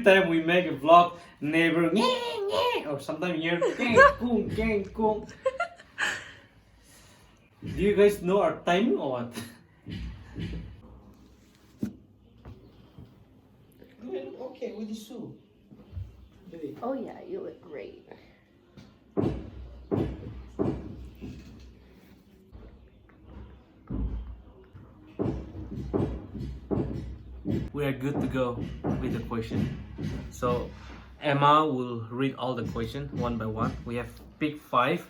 every time we make a vlog, neighbor or sometimes you hear gang kung. Do you guys know our timing or what? Okay, with the soup. Baby. Oh yeah, you look great. We are good to go with the question. So Emma will read all the questions one by one. We have picked 5.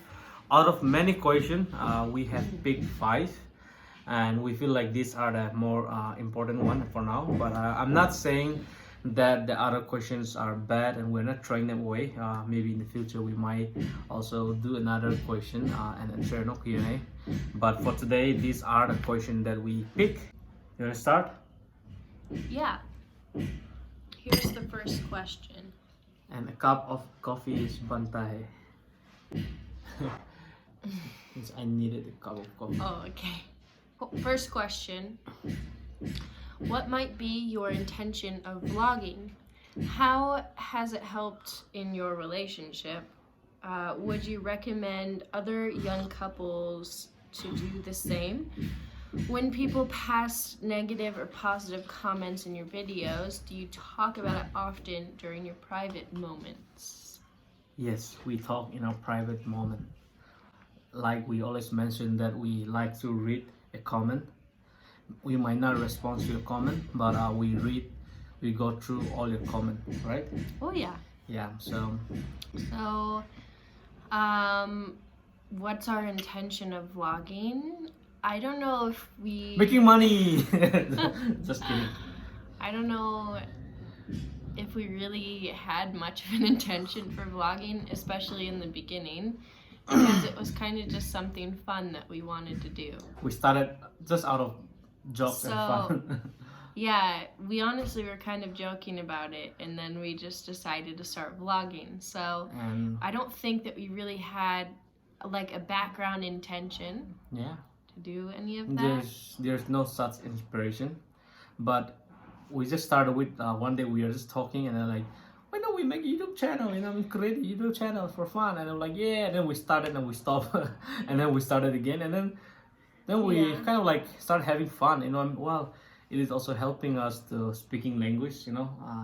Out of many questions, we have picked 5. And we feel like these are the more important one for now. But I'm not saying that the other questions are bad and we're not throwing them away. Maybe in the future we might also do another question and share no Q&A. But for today, these are the questions that we pick. You wanna start? Yeah. Here's the first question. And a cup of coffee is bantai. Means I needed a cup of coffee. Oh, okay. First question. What might be your intention of vlogging? How has it helped in your relationship? Would you recommend other young couples to do the same? When people pass negative or positive comments in your videos, do you talk about it often during your private moments? Yes, we talk in our private moment. Like we always mention that we like to read a comment. We might not respond to your comment, but we go through all your comment, right? Oh yeah. Yeah, so So, what's our intention of vlogging? I don't know if we... making money. Just kidding. I don't know if we really had much of an intention for vlogging, especially in the beginning, because it was kind of just something fun that we wanted to do. We started just out of jokes and fun. Yeah, we honestly were kind of joking about it, and then we just decided to start vlogging. So And I don't think that we really had like a background intention yeah, to do any of that. there's no such inspiration, but we just started with one day we were just talking and then like, why don't we make a YouTube channel, create a YouTube channel for fun, and I'm like, yeah, and then we started and we stopped and then we started again, and then we kind of like started having fun, well, it is also helping us to speaking language,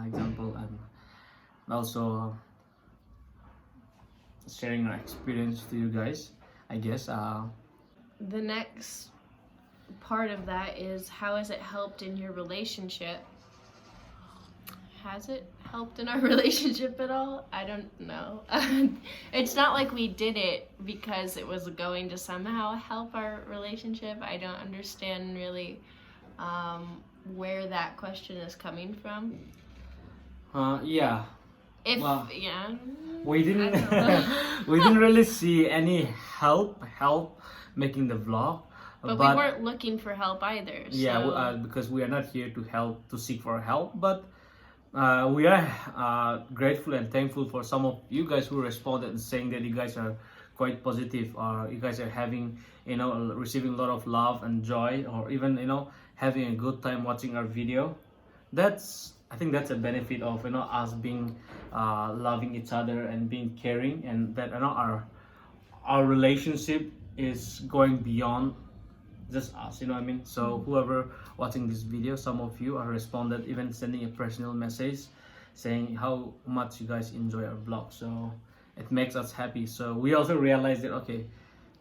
example, and also sharing our experience to you guys, I guess. The next part of that is, how has it helped in your relationship? Has it helped in our relationship at all? I don't know. It's not like we did it because it was going to somehow help our relationship. I don't understand really where that question is coming from. Yeah, If well, yeah, we didn't I don't know. we didn't really see any help making the vlog, But we weren't looking for help either. So. yeah, because we are not here to seek for help, but we are grateful and thankful for some of you guys who responded and saying that you guys are quite positive, or you guys are having, receiving a lot of love and joy, or even, having a good time watching our video. I think that's a benefit of, us being loving each other and being caring, and that, our relationship is going beyond just us, you know what I mean? So whoever watching this video, some of you are responded, even sending a personal message saying how much you guys enjoy our vlog. So it makes us happy. So we also realized that, okay,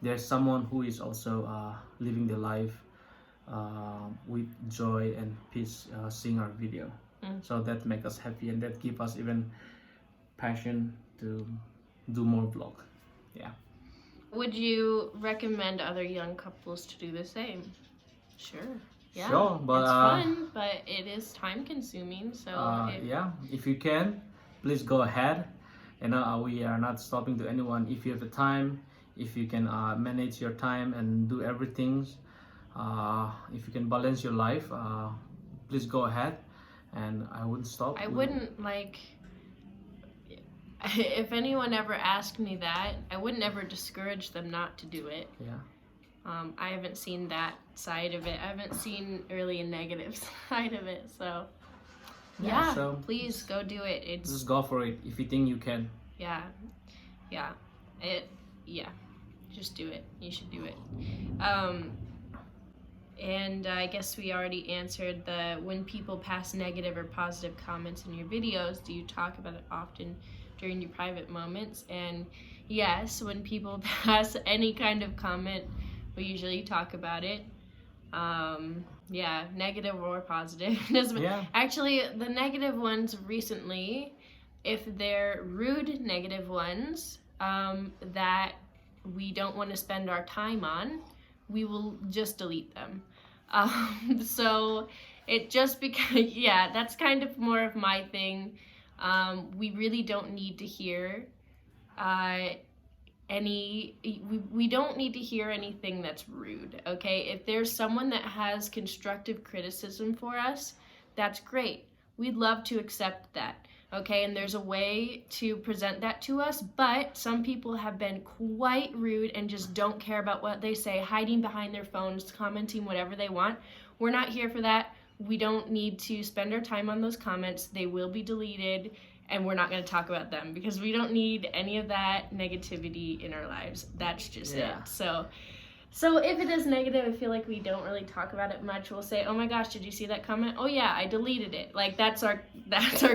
there's someone who is also living their life with joy and peace, seeing our video. So that makes us happy, and that gives us even passion to do more vlog. Yeah. Would you recommend other young couples to do the same? Sure. Yeah. Sure, but it's fun, but it is time consuming. So yeah, if you can, please go ahead. We are not stopping to anyone. If you have the time, if you can manage your time and do everything, if you can balance your life, please go ahead. And I wouldn't stop. I wouldn't if anyone ever asked me that, I wouldn't ever discourage them not to do it. Yeah. I haven't seen that side of it. I haven't seen really a negative side of it, so. Yeah, So please go do it. It's just go for it if you think you can. yeah, yeah, yeah. Just do it. You should do it. And I guess we already answered the when people pass negative or positive comments in your videos, do you talk about it often during your private moments? And yes, when people pass any kind of comment, we usually talk about it. Yeah, negative or positive. Yeah. Actually, the negative ones recently, if they're rude negative ones that we don't want to spend our time on, we will just delete them. So it just because, yeah, that's kind of more of my thing. We really don't need to hear we don't need to hear anything that's rude, okay? If there's someone that has constructive criticism for us, that's great. We'd love to accept that, okay? And there's a way to present that to us, but some people have been quite rude and just don't care about what they say, hiding behind their phones, commenting whatever they want. We're not here for that. We don't need to spend our time on those comments. They will be deleted, and we're not going to talk about them because we don't need any of that negativity in our lives. That's just it. So if it is negative, I feel like we don't really talk about it much. We'll say, "Oh my gosh, did you see that comment? Oh yeah, I deleted it." Like that's our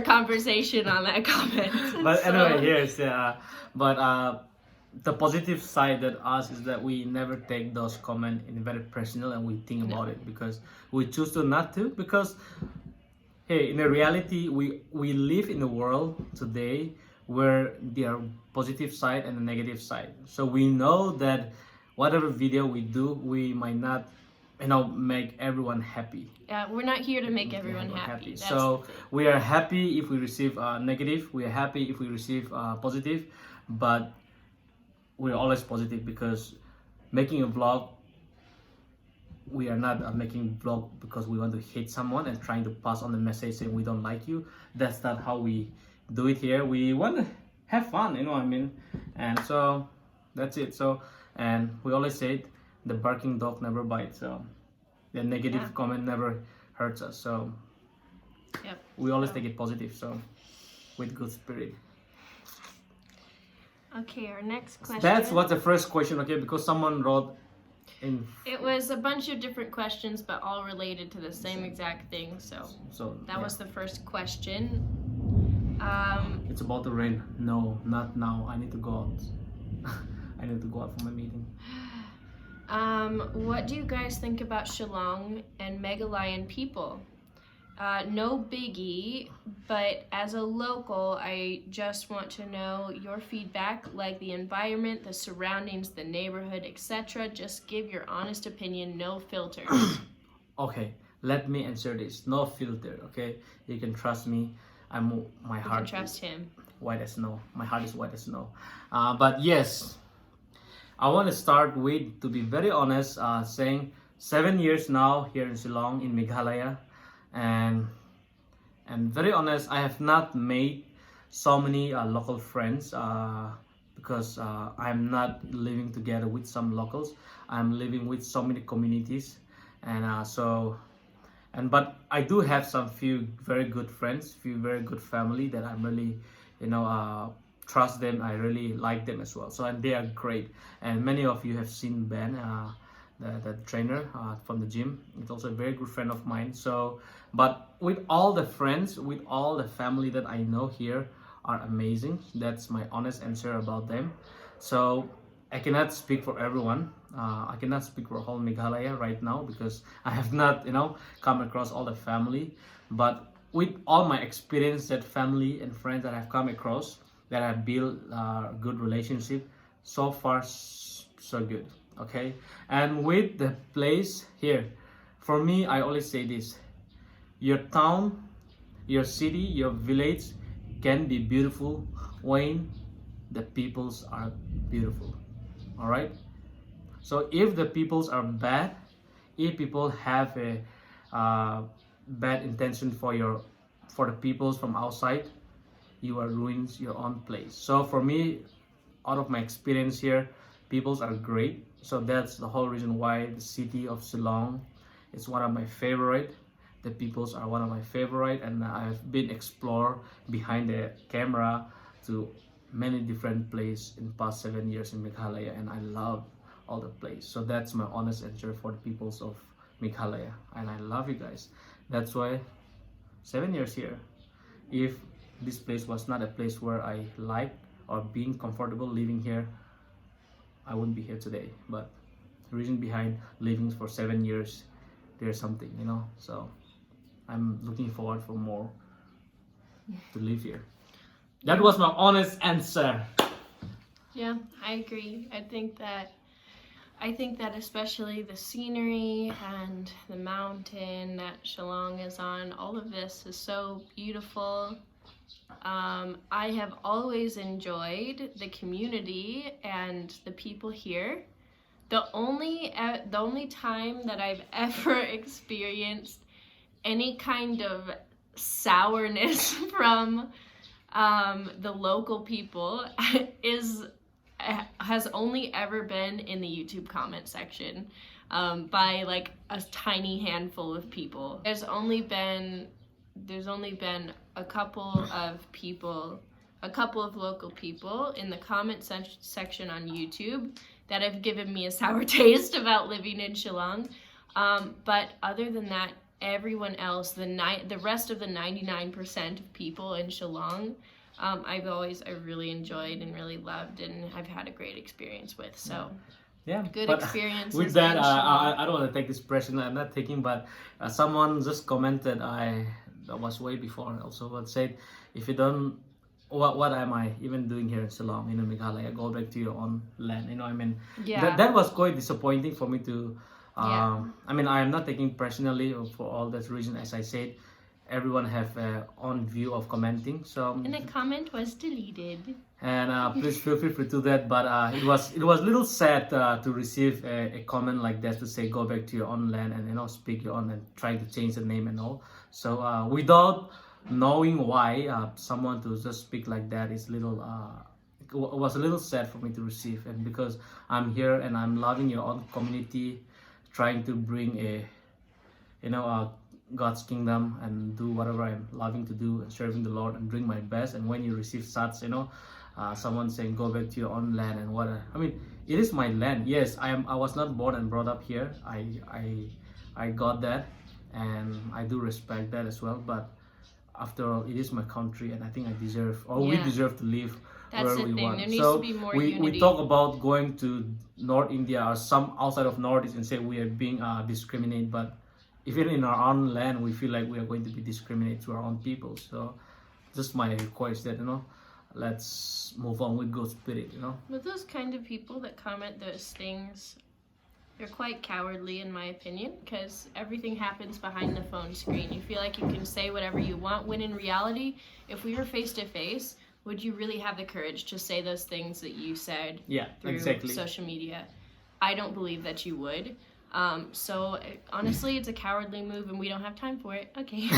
conversation on that comment. But anyway, yes, the positive side that us is that we never take those comments in very personal, and we think about it because we choose to not to, because hey, in the reality, we live in a world today where there are positive side and the negative side. So we know that whatever video we do, we might not, make everyone happy. Yeah, we're not here to make everyone happy. That's So we are happy if we receive negative. We are happy if we receive positive, but we're always positive because making a vlog, we are not making vlog because we want to hate someone and trying to pass on the message saying we don't like you. That's not how we do it here. We want to have fun, you know what I mean? And so that's it. So, and we always say it, the barking dog never bites. So the negative comment never hurts us. So we always take it positive. So with good spirit. Okay, our next question. That's what the first question, okay? Because someone wrote in. It was a bunch of different questions, but all related to the same exact thing. So that was the first question. It's about to rain. No, not now. I need to go out. I need to go out for my meeting. What do you guys think about Shillong and Meghalaya people? No biggie, but as a local, I just want to know your feedback, like the environment, the surroundings, the neighborhood, etc. Just give your honest opinion, no filter. Okay, let me answer this. No filter, okay? You can trust me. My You heart can trust him. white as snow. My heart is white as snow. But yes, I want to start with, to be very honest, saying 7 years now here in Shillong, in Meghalaya. And very honest, I have not made so many local friends because I'm not living together with some locals. I'm living with so many communities, and but I do have some few very good friends, few very good family that I'm really trust them. I really like them as well. So, and they are great. And many of you have seen Ben, the trainer from the gym. It's also a very good friend of mine. So, but with all the friends, with all the family that I know here are amazing. That's my honest answer about them. So I cannot speak for everyone. I cannot speak for whole Meghalaya right now because I have not, come across all the family. But with all my experience, that family and friends that I've come across, that I've built a good relationship, so far so good. Okay, and with the place here, for me, I always say this: your town, your city, your village can be beautiful when the peoples are beautiful. All right. So if the peoples are bad, if people have a bad intention for the peoples from outside, you are ruins your own place. So for me, out of my experience here, peoples are great. So that's the whole reason why the city of Shillong is one of my favorite. The peoples are one of my favorite, and I've been explore behind the camera to many different places in past 7 years in Meghalaya, and I love all the place. So that's my honest answer for the peoples of Meghalaya, and I love you guys. That's why 7 years here. If this place was not a place where I like or being comfortable living here, I wouldn't be here today. But the reason behind living for 7 years, there's something, you know. So I'm looking forward for more to live here. That was my honest answer. Yeah, I agree. I think that especially the scenery and the mountain that Shillong is on, all of this is so beautiful. I have always enjoyed the community and the people here. The only time that I've ever experienced any kind of sourness from the local people has only ever been in the YouTube comment section by like a tiny handful of people. There's only been a couple of local people in the comment section on YouTube that have given me a sour taste about living in Shillong. But other than that, everyone else, the rest of the 99% of people in Shillong, I really enjoyed and really loved, and I've had a great experience with. So yeah, good but experiences. With that, in Shillong. I don't want to take this pressure. I'm not taking, but someone just commented. That was way before also, but said, if you don't, what am I even doing here in Shillong, in Meghalaya? Go back to your own land. You know, I mean, Yeah. that was quite disappointing for me to. Yeah. I mean, I am not taking personally for all that reason. As I said, everyone have their own view of commenting. So And the comment was deleted. and please feel free to do that. But it was a little sad to receive a comment like that, to say go back to your own land and, you know, speak your own, and trying to change the name and all. So without knowing why someone to just speak like that is little it was a little sad for me to receive. And because I'm here and I'm loving your own community, trying to bring God's kingdom and do whatever I'm loving to do and serving the Lord and doing my best. And when you receive such, someone saying go back to your own land and what, I mean, it is my land. Yes, I was not born and brought up here. I got that, and I do respect that as well. But after all, it is my country, and I think I deserve, or we Yeah. deserve to live That's where the we thing. want. There needs So to be more we unity. talk about going to North India or some outside of Northeast and say we are being discriminated, but even in our own land, we feel like we are going to be discriminated to our own people. So just my request that, let's move on with God's spirit, With those kind of people that comment those things, they're quite cowardly in my opinion, because everything happens behind the phone screen. You feel like you can say whatever you want, when in reality, if we were face to face, would you really have the courage to say those things that you said Yeah, through exactly. social media? I don't believe that you would. So honestly, it's a cowardly move, and we don't have time for it. Okay.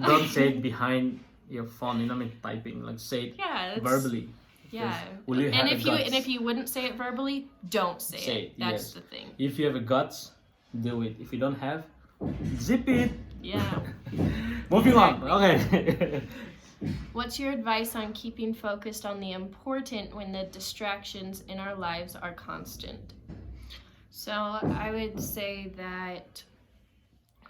Don't say it behind your phone, typing. Like, say it Yeah, verbally. Yeah, Will you have and the if guts? you wouldn't say it verbally, don't say, Say it. it, That's yes. the thing. If you have a guts, do it. If you don't have, zip it. Yeah. Moving on. Okay. What's your advice on keeping focused on the important when the distractions in our lives are constant? So I would say that,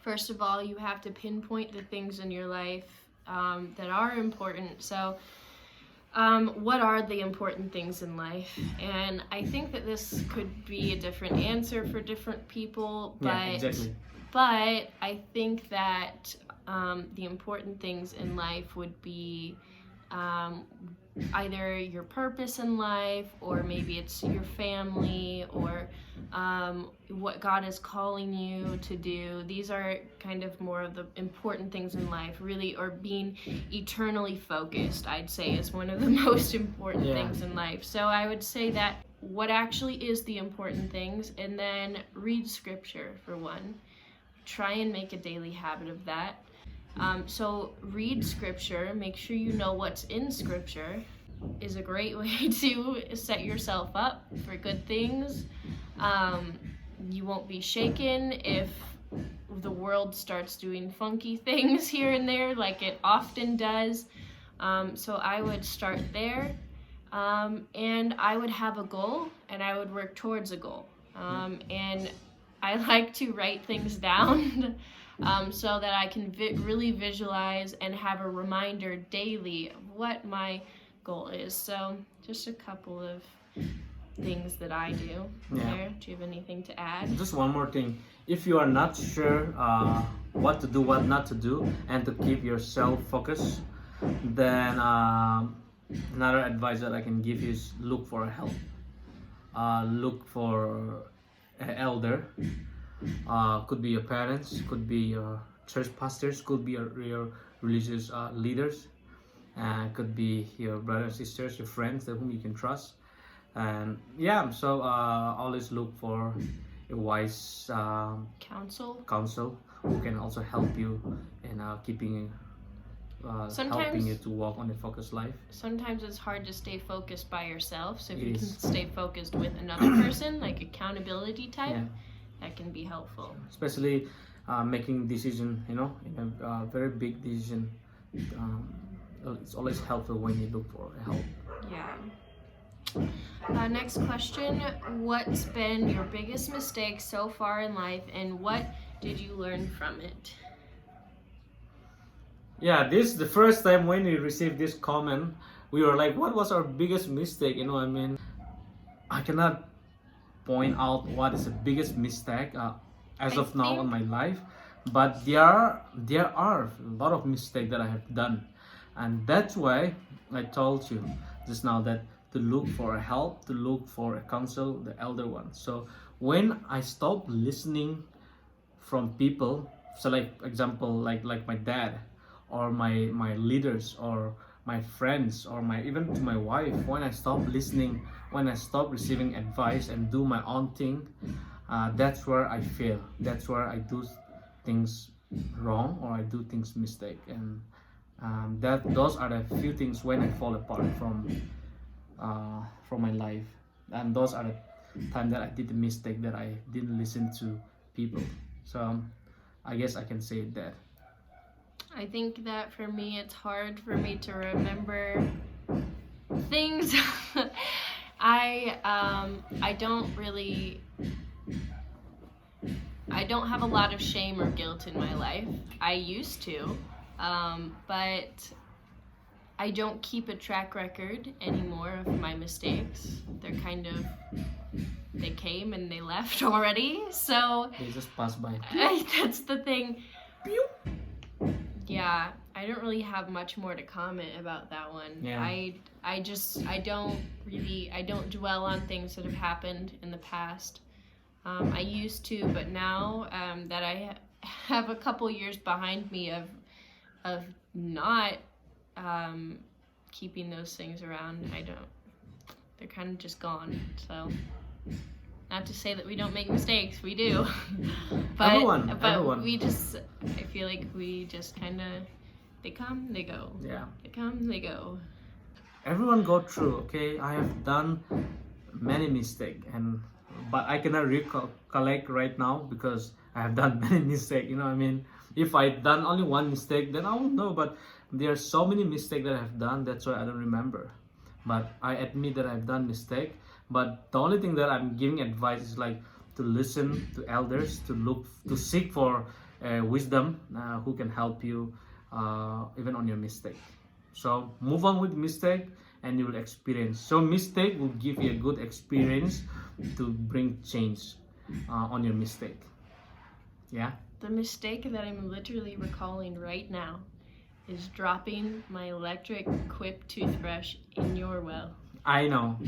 first of all, you have to pinpoint the things in your life that are important. So what are the important things in life? And I think that this could be a different answer for different people, but Yeah, exactly. but I think that the important things in life would be either your purpose in life, or maybe it's your family, or what God is calling you to do. These are kind of more of the important things in life, really, or being eternally focused, I'd say, is one of the most important things in life. So I would say that what actually is the important things, and then read scripture for one. Try and make a daily habit of that. So read scripture, make sure you know what's in scripture, is a great way to set yourself up for good things. You won't be shaken if the world starts doing funky things here and there, like it often does. So I would start there, and I would have a goal, and I would work towards a goal. And I like to write things down so that I can really visualize and have a reminder daily of what my goal is. So just a couple of things that I do there. Do you have anything to add? Just one more thing. If you are not sure what to do, what not to do, and to keep yourself focused, then another advice that I can give you is look for help. Look for an elder. Could be your parents, could be your church pastors, could be your religious leaders, could be your brothers, sisters, your friends whom you can trust. And yeah, so always look for a wise counsel who can also help you in keeping helping you to walk on a focused life. Sometimes it's hard to stay focused by yourself, so if you can stay focused with another person, like accountability type, that can be helpful. Especially making decision, in a very big decision. It's always helpful when you look for help. Yeah. Next question. What's been your biggest mistake so far in life, and what did you learn from it? Yeah, this is the first time when we received this comment, we were like, what was our biggest mistake? I cannot point out what is the biggest mistake as of now in my life, but there are a lot of mistakes that I have done, and that's why I told you just now that to look for help, to look for a counsel, the elder one. So when I stopped listening from people, so like example, like my dad, or my leaders, or my friends, or even to my wife, when I stopped listening, when I stopped receiving advice and do my own thing, that's where I fail. That's where I do things wrong, or I do things mistake. And those are the few things when I fall apart from my life. And those are the time that I did the mistake, that I didn't listen to people. So I guess I can say that. I think that for me, it's hard for me to remember things. I don't have a lot of shame or guilt in my life. I used to, but I don't keep a track record anymore of my mistakes. They came and they left already, so They just pass by. that's the thing. Yeah, I don't really have much more to comment about that one. Yeah. I don't dwell on things that have happened in the past. I used to, but now that I have a couple years behind me of not keeping those things around, they're kind of just gone. So not to say that we don't make mistakes, we do. but everyone. I feel like we just kind of, they come, they go. Yeah. They come, they go. Everyone go through, okay? I have done many mistakes, but I cannot recollect right now because I have done many mistakes, If I done only one mistake, then I won't know, but there are so many mistakes that I have done, that's why I don't remember. But I admit that I've done mistake, but the only thing that I'm giving advice is like to listen to elders, to seek for wisdom who can help you even on your mistake. So move on with mistake and you will experience. So mistake will give you a good experience to bring change on your mistake. Yeah? The mistake that I'm literally recalling right now is dropping my electric Quip toothbrush in your well. I know.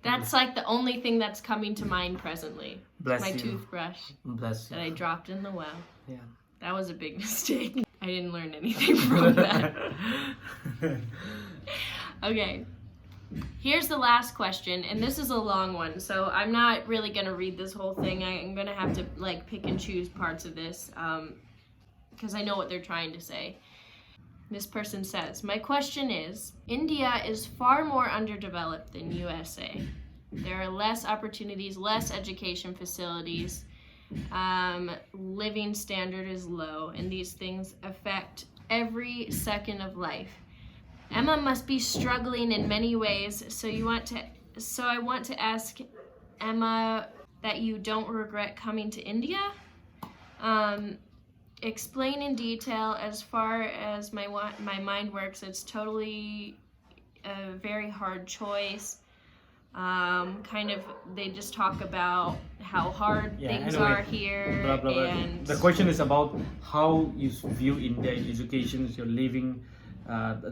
That's like the only thing that's coming to mind presently. Bless my you. toothbrush Bless you. that I dropped in the well. Yeah. That was a big mistake. I didn't learn anything from that. Okay. Here's the last question, and this is a long one, so I'm not really going to read this whole thing. I'm going to have to pick and choose parts of this because I know what they're trying to say. This person says, my question is, India is far more underdeveloped than USA. There are less opportunities, less education facilities, living standard is low, and these things affect every second of life. Emma must be struggling in many ways, so I want to ask Emma that you don't regret coming to India. Explain in detail. As far as my mind works, it's totally a very hard choice. They just talk about how hard things anyway, are here, blah, blah, blah. and The question is about how you view India in education, your living.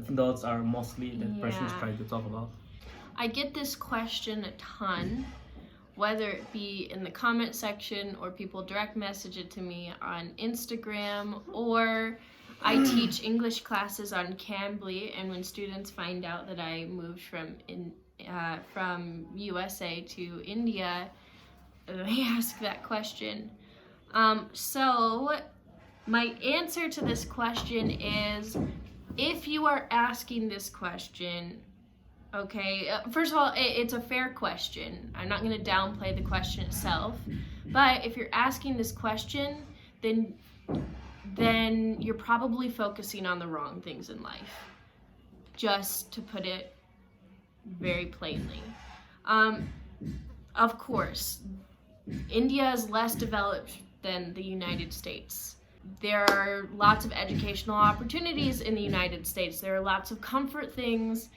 Those are mostly that person is Yeah. trying to talk about. I get this question a ton, whether it be in the comment section or people direct message it to me on Instagram, or I teach English classes on Cambly, and when students find out that I moved from USA to India, they ask that question. So my answer to this question is, if you are asking this question, okay, first of all, it's a fair question. I'm not going to downplay the question itself. But if you're asking this question, then you're probably focusing on the wrong things in life. Just to put it very plainly. Of course, India is less developed than the United States. There are lots of educational opportunities in the United States. There are lots of comfort things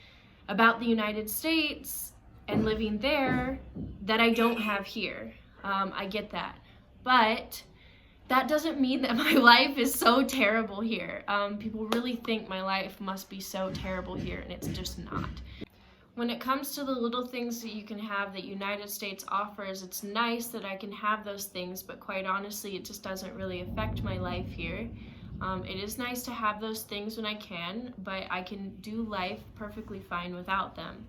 about the United States and living there that I don't have here. I get that. But that doesn't mean that my life is so terrible here. People really think my life must be so terrible here, and it's just not. When it comes to the little things that you can have that United States offers, it's nice that I can have those things, but quite honestly, it just doesn't really affect my life here. It is nice to have those things when I can, but I can do life perfectly fine without them.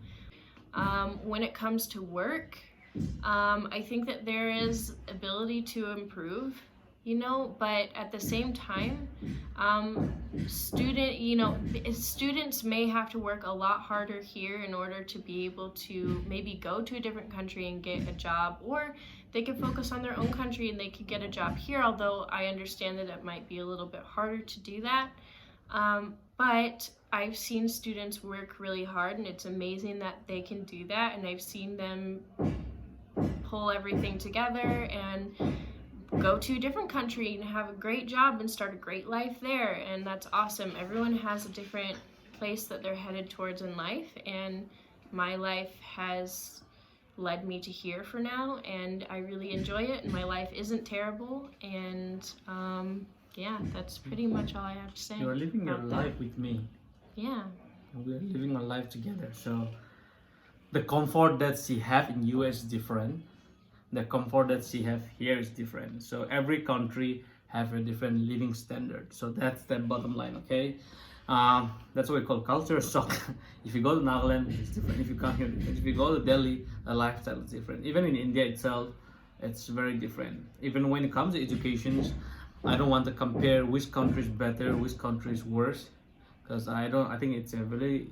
When it comes to work, I think that there is ability to improve, but at the same time, students may have to work a lot harder here in order to be able to maybe go to a different country and get a job, or they could focus on their own country and they could get a job here, although I understand that it might be a little bit harder to do that. But I've seen students work really hard, and it's amazing that they can do that, and I've seen them pull everything together and go to a different country and have a great job and start a great life there, and that's awesome. Everyone has a different place that they're headed towards in life, and my life has led me to here for now, and I really enjoy it, and my life isn't terrible, and that's pretty much all I have to say. You are living your about that. life with me. Yeah. And we are living our life together. So the comfort that she have in US is different. The comfort that she have here is different. So every country have a different living standard. So that's the bottom line, okay? That's what we call culture shock. If you go to Nagaland, it's different. If you come here, it's different. If you go to Delhi, the lifestyle is different. Even in India itself, it's very different. Even when it comes to education, I don't want to compare which country is better, which country is worse, because I think it's a very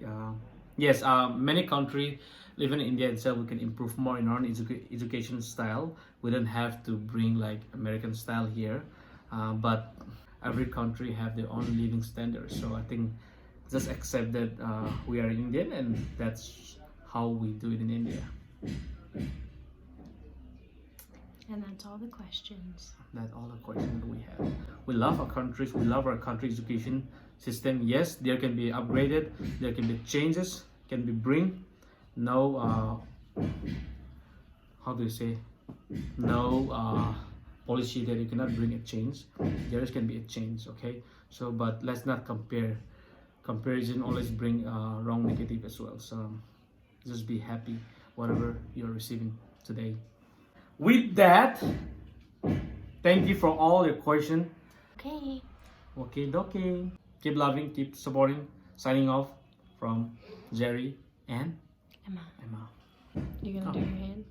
many countries, even in India itself, we can improve more in our education style. We don't have to bring like American style here, but every country have their own living standards. So I think just accept that we are Indian, and that's how we do it in India. And that's all the questions. That's all the questions that we have. We love our countries. We love our country education system. Yes, there can be upgraded. There can be changes. Can be bring. No, how do you say? No policy that you cannot bring a change. There can be a change. Okay. So, but let's not compare. Comparison always bring wrong negative as well. So, just be happy whatever you're receiving today. With that, thank you for all your questions. Okay. Okay. Keep loving, keep supporting. Signing off from Jerry and Emma, Emma. you gonna do your hand?